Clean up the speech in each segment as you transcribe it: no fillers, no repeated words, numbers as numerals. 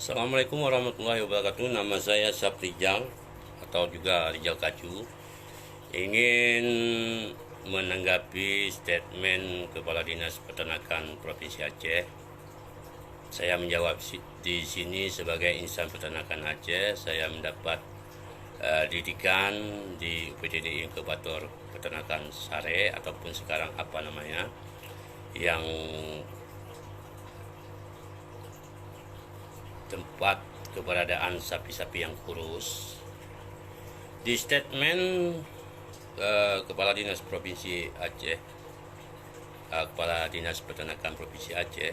Assalamualaikum warahmatullahi wabarakatuh. Nama saya Saprijal atau juga Rijal Kacu. Ingin menanggapi statement Kepala Dinas Peternakan Provinsi Aceh. Saya menjawab di sini sebagai insan peternakan Aceh. Saya mendapat didikan di UPTD Inkubator Peternakan Sare ataupun sekarang apa namanya, yang tempat keberadaan sapi-sapi yang kurus. Di statement Kepala Dinas Provinsi Aceh, Kepala Dinas Peternakan Provinsi Aceh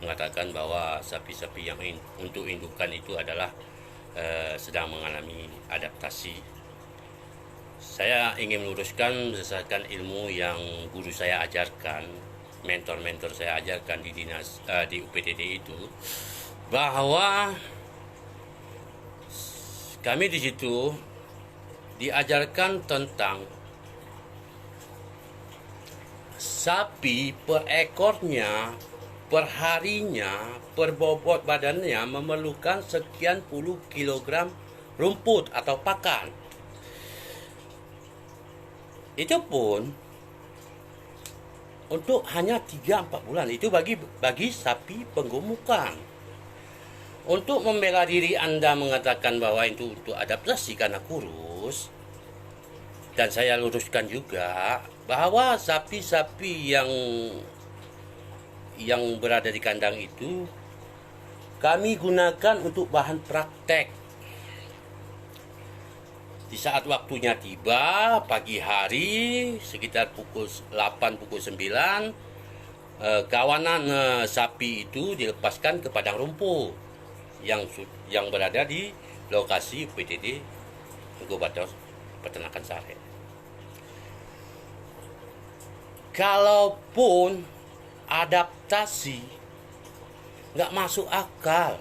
mengatakan bahwa sapi-sapi yang untuk indukan itu adalah sedang mengalami adaptasi. Saya ingin meluruskan berdasarkan ilmu yang guru saya ajarkan, mentor-mentor saya ajarkan di dinas di UPTD itu, bahwa kami di situ diajarkan tentang sapi per ekornya, per harinya, per bobot badannya memerlukan sekian puluh kilogram rumput atau pakan. Itu pun untuk hanya 3-4 bulan. Itu bagi sapi penggemukan. Untuk membela diri Anda mengatakan bahwa itu untuk adaptasi karena kurus, dan saya luruskan juga bahwa sapi-sapi yang berada di kandang itu kami gunakan untuk bahan praktek. Di saat waktunya tiba, pagi hari sekitar pukul 8, pukul 9, kawanan sapi itu dilepaskan ke padang rumput yang berada di lokasi UPTD Inkubator Peternakan Sare. Kalaupun adaptasi nggak masuk akal,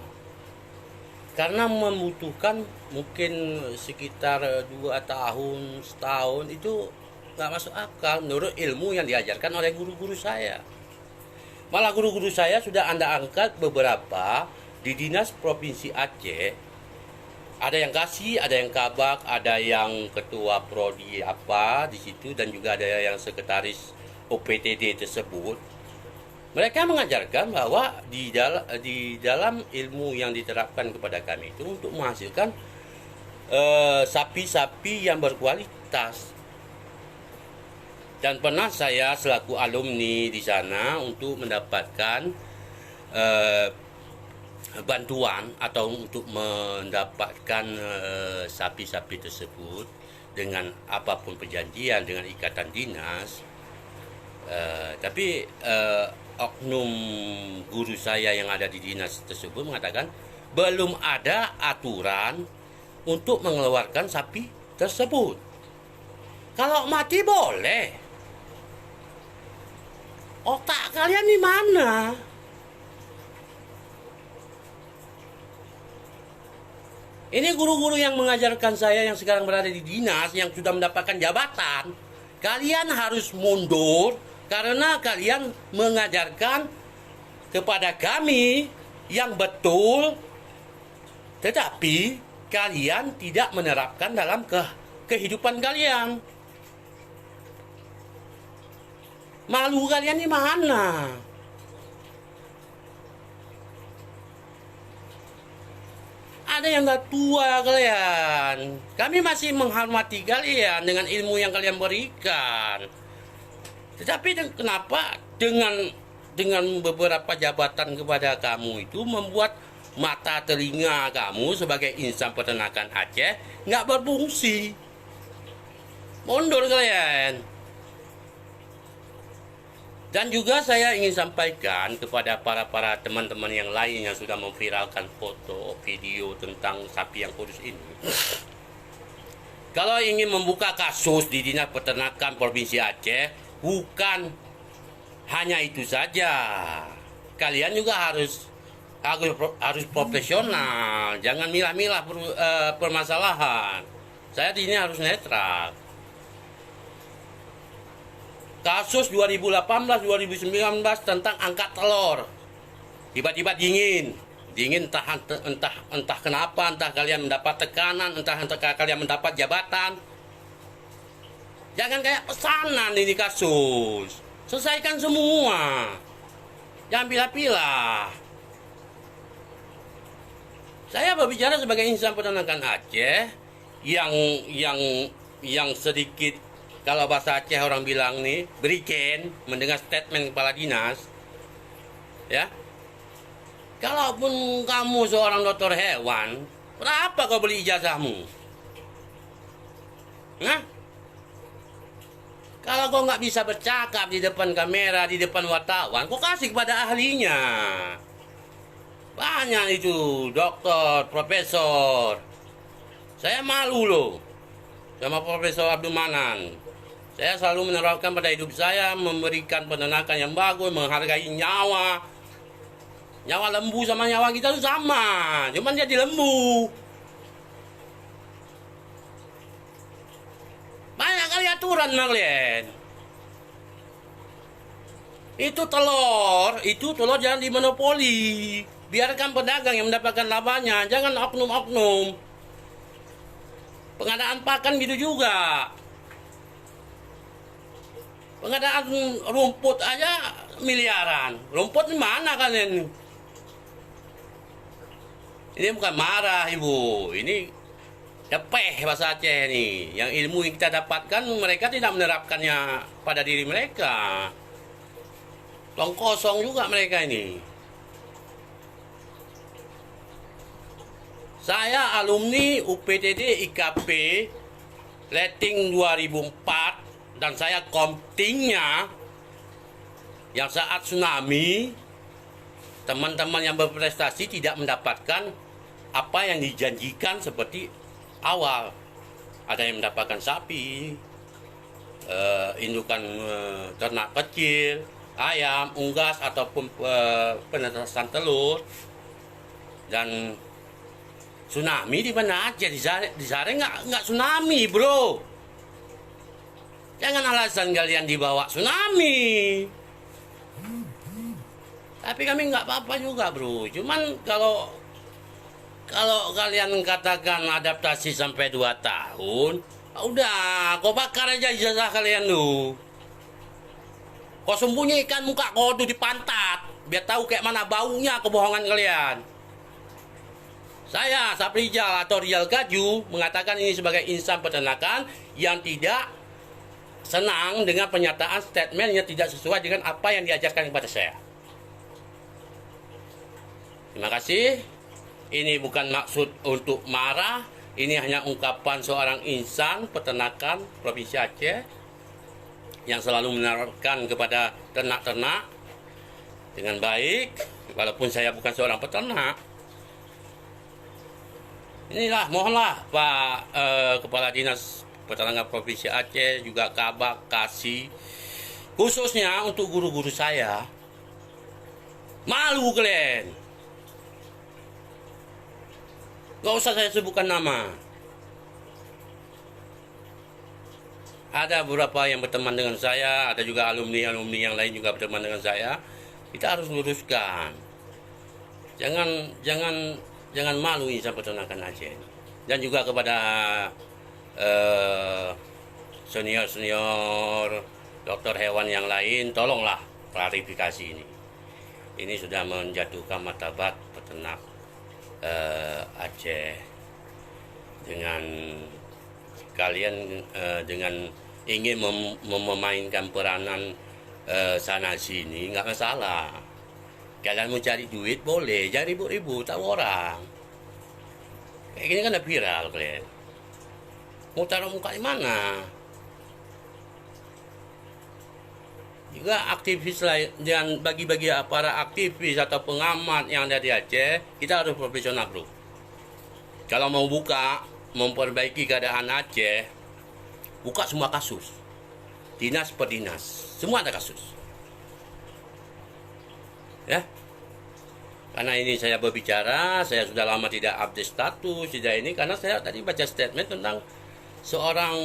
karena membutuhkan mungkin sekitar 2 tahun, setahun, itu nggak masuk akal menurut ilmu yang diajarkan oleh guru-guru saya. Malah guru-guru saya sudah Anda angkat beberapa di Dinas Provinsi Aceh. Ada yang kasih, ada yang kabak, ada yang ketua prodi apa di situ, dan juga ada yang sekretaris OPTD tersebut. Mereka mengajarkan bahwa di dalam ilmu yang diterapkan kepada kami itu untuk menghasilkan sapi-sapi yang berkualitas. Dan pernah saya selaku alumni di sana untuk mendapatkan bantuan atau untuk mendapatkan sapi-sapi tersebut dengan apapun perjanjian dengan ikatan dinas, tapi oknum guru saya yang ada di dinas tersebut mengatakan belum ada aturan untuk mengeluarkan sapi tersebut. Kalau mati boleh, otak kalian di mana? Ini guru-guru yang mengajarkan saya yang sekarang berada di dinas, yang sudah mendapatkan jabatan. Kalian harus mundur karena kalian mengajarkan kepada kami yang betul, tetapi kalian tidak menerapkan dalam kehidupan kalian. Malu kalian di mana? Ada yang gak tua kalian. Kami masih menghormati kalian dengan ilmu yang kalian berikan. Tetapi kenapa dengan beberapa jabatan kepada kamu itu membuat mata telinga kamu sebagai insan peternakan Aceh nggak berfungsi? Mundur kalian. Dan juga saya ingin sampaikan kepada para teman-teman yang lain yang sudah memviralkan foto, video tentang sapi yang kurus ini. Kalau ingin membuka kasus di Dinas Peternakan Provinsi Aceh, bukan hanya itu saja. Kalian juga harus profesional, jangan milah-milah permasalahan. Saya di sini harus netral. Kasus 2018-2019 tentang angkat telur, tiba-tiba dingin dingin, entah kenapa, entah kalian mendapat tekanan, entah kalian mendapat jabatan. Jangan kayak pesanan ini kasus. Selesaikan semua. Jangan pilah-pilah. Saya berbicara sebagai insan peternakan Aceh yang sedikit, kalau bahasa Aceh orang bilang nih, beriken mendengar statement kepala dinas. Ya. Kalaupun kamu seorang dokter hewan, berapa kau beli ijazahmu? Nah, kalau kau nggak bisa bercakap di depan kamera, di depan wartawan, kau kasih kepada ahlinya. Banyak itu dokter, profesor. Saya malu loh sama Profesor Abdul Manan. Saya selalu menerapkan pada hidup saya, memberikan peternakan yang bagus, menghargai nyawa. Nyawa lembu sama nyawa kita itu sama, cuman dia di lembu. Banyak kali aturan kalian. Itu telur jangan dimonopoli. Biarkan pedagang yang mendapatkan labanya, jangan oknum-oknum. Pengadaan pakan gitu juga. Pengadaan rumput aja miliaran. Rumput di mana kalian? Ini bukan marah ibu, ini depeh bahasa Aceh nih. Yang ilmu yang kita dapatkan mereka tidak menerapkannya pada diri mereka. Tong kosong juga mereka ini. Saya alumni UPTD IKP rating 2004 dan saya komtingnya yang saat tsunami teman-teman yang berprestasi tidak mendapatkan apa yang dijanjikan seperti awal. Ada yang mendapatkan sapi, indukan ternak kecil, ayam, unggas ataupun penetasan telur. Dan tsunami di mana aja, di Sare nggak tsunami bro. Jangan alasan kalian dibawa tsunami. Tapi kami nggak apa-apa juga bro. Cuman kalau kalian katakan adaptasi sampai 2 tahun, udah, kau bakar aja ijazah kalian tuh. Kau sembunyikan muka kau tuh di pantat, biar tahu kayak mana baunya kebohongan kalian. Saya, Saprijal atau Rijal Gaju, mengatakan ini sebagai insan peternakan yang tidak senang dengan pernyataan statement yang tidak sesuai dengan apa yang diajarkan kepada saya. Terima kasih. Ini bukan maksud untuk marah, ini hanya ungkapan seorang insan peternakan Provinsi Aceh yang selalu menerapkan kepada ternak-ternak dengan baik, walaupun saya bukan seorang peternak. Inilah, mohonlah Pak Kepala Dinas Peternakan Provinsi Aceh, juga Kabak, Kasih, khususnya untuk guru-guru saya. Malu kalian. Gak usah saya sebutkan nama. Ada beberapa yang berteman dengan saya, ada juga alumni-alumni yang lain juga berteman dengan saya. Kita harus luruskan. Jangan malu insan peternakan Aceh. Dan juga kepada senior dokter hewan yang lain, tolonglah klarifikasi ini. Ini sudah menjatuhkan martabat peternak Aceh. Dengan kalian dengan ingin memainkan peranan sana sini, nggak masalah. Kalian mau cari duit boleh, jangan ribut-ribut, tahu orang. Kayak gini kan udah viral kalian. Mau taruh muka di mana? Juga aktivis lain, dan bagi-bagi para aktivis atau pengamat yang ada di Aceh, kita harus profesional bro. Kalau mau buka, memperbaiki keadaan Aceh, buka semua kasus, dinas per dinas, semua ada kasus. Ya, karena ini saya berbicara, saya sudah lama tidak update status, tidak ini, karena saya tadi baca statement tentang seorang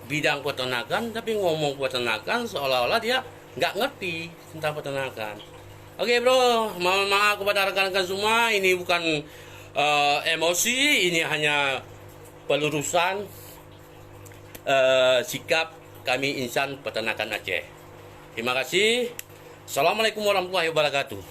bidang peternakan, tapi ngomong peternakan seolah-olah dia nggak ngerti tentang peternakan. Oke bro, mohon maaf kepada rekan-rekan semua. Ini bukan emosi, ini hanya pelurusan sikap kami insan peternakan Aceh. Terima kasih. Assalamualaikum warahmatullahi wabarakatuh.